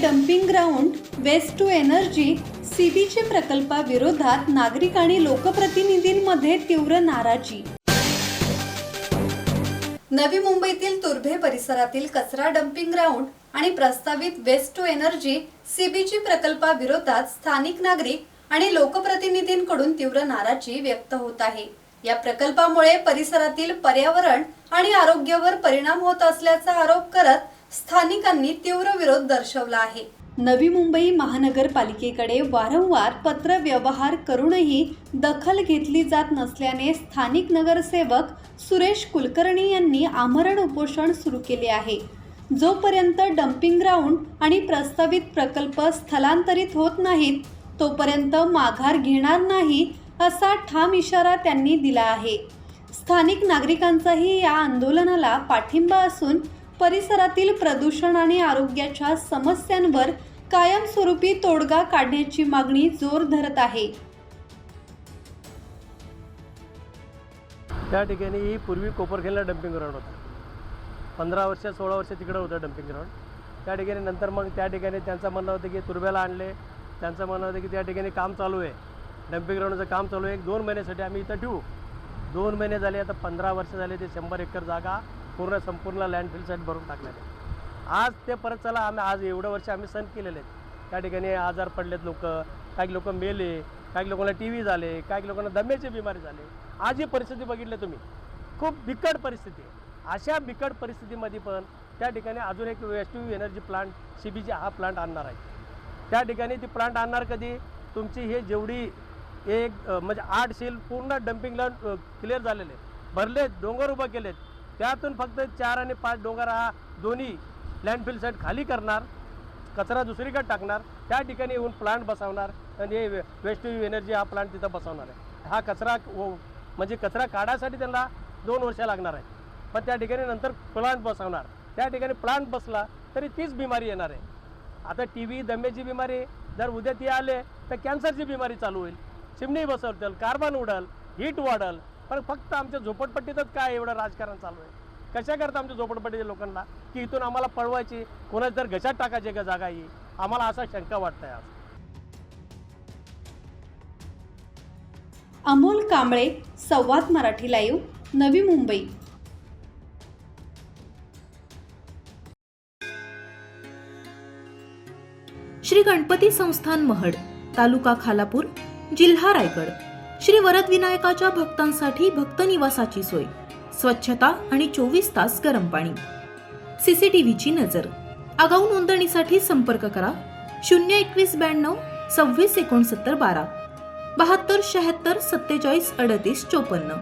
Dumping ground waste to energy CBG प्रकल्पाविरोधात नागरिक आणि लोकप्रतिनिधींमध्ये तीव्र नाराजी। नवी मुंबईतील तुर्भे परिसरातील कचरा डम्पिंग ग्राउंड आणि प्रस्तावित वेस्ट टू एनर्जी सीबीजी प्रकल्पाविरोधात स्थानिक नागरिक आणि लोकप्रतिनिधींकडून तीव्र नाराजी व्यक्त होत आहे। या प्रकल्पामुळे परिसरातील पर्यावरण आणि आरोग्यावर परिणाम होत असल्याचा आरोप करत स्थानिकांनी तीव्र विरोध दर्शवला आहे। नवी मुंबई महानगरपालिकेकडे वारंवार पत्र व्यवहार करूनही दखल घेतली जात नसल्याने स्थानिक नगरसेवक सुरेश कुलकर्णी यांनी आमरण उपोषण सुरू केले आहे। जोपर्यंत डम्पिंग ग्राउंड आणि प्रस्तावित प्रकल्प स्थलांतरित होत नाहीत तोपर्यंत माघार घेणार नाही असा ठाम इशारा त्यांनी दिला आहे। स्थानिक नागरिकांचाही या आंदोलनाला पाठिंबा असून परिसरातील प्रदूषण आणि आरोग्याच्या समस्यांवर कायमस्वरूपी तोडगा काढण्याची मागणी जोर धरत आहे। त्या ठिकाणी ही पूर्वी कोपरखेलला डम्पिंग ग्राउंड होता। 15 वर्ष 16 वर्ष तिकडे होतं डम्पिंग ग्राउंड। त्या ठिकाणी नंतर मग त्या ठिकाणी त्यांचं म्हणणं होतं की तुर्भ्याला आणले। त्यांचं म्हणणं होतं की त्या ठिकाणी काम चालू आहे, डम्पिंग ग्राउंडचं काम चालू आहे, 1-2 महिन्यासाठी आम्ही इथं ठेवू। 2 महिने झाले, आता 15 वर्ष झाले ते 100 एकर जागा संपूर्ण लँडफिल साईड भरून टाकलेले। आज ते परत चला आम्ही आज एवढं वर्ष आम्ही सहन केलेले आहेत। त्या ठिकाणी आजार पडलेत लोक, काही लोक मेले, काही लोकांना टीव्ही झाले, काही लोकांना दम्याची बिमारी झाली। आज ही परिस्थिती बघितली तुम्ही, खूप बिकट परिस्थिती आहे। अशा बिकट परिस्थितीमध्ये पण त्या ठिकाणी अजून एक waste to energy plant CBG हा प्लांट आणणार आहे। त्या ठिकाणी ती प्लांट आणणार कधी, तुमची हे जेवढी एक म्हणजे 8 शेल पूर्ण डम्पिंग ग्राउंड क्लिअर झालेले, भरले, डोंगर उभं केलेत, त्यातून फक्त 4 आणि 5 डोंगर हा दोन्ही लँडफिल साईड खाली करणार, कचरा दुसरीकडे टाकणार, त्या ठिकाणी येऊन प्लांट बसवणार आणि वेस्ट टू एनर्जी हा प्लांट तिथं बसवणार आहे। हा कचरा म्हणजे कचरा काढायसाठी त्यांना 2 वर्ष लागणार आहे, पण त्या ठिकाणी नंतर प्लांट बसवणार। त्या ठिकाणी प्लांट बसला तरी तीच बिमारी येणार आहे। आता टीव्ही, दम्याची बिमारी, जर उद्या ती आले तर कॅन्सरची बिमारी चालू होईल, चिमणी बसवतील, कार्बन उडल, हीट वाढल। पण फक्त आमच्या झोपडपट्टीतच काय एवढं राजकारण चालू आहे? कशा करता आमच्या झोपडपट्टीच्या लोकांना की इथून आम्हाला पळवायची, कोणाच तर घशात टाकायची का जागा ही? आम्हाला असा शंका वाटतंय आज। अमोल कांबळे, संवाद मराठी लाईव्ह, नवी मुंबई। श्री गणपती संस्थान महड, तालुका खालापूर, जिल्हा रायगड। श्री वरदविनायकाच्या भक्तांसाठी भक्त निवासाची सोय, स्वच्छता आणि 24 तास गरम पाणी, सीसीटीव्हीची नजर। आगाऊ नोंदणीसाठी संपर्क करा 02192 26 69 12 72 76 47 38 54।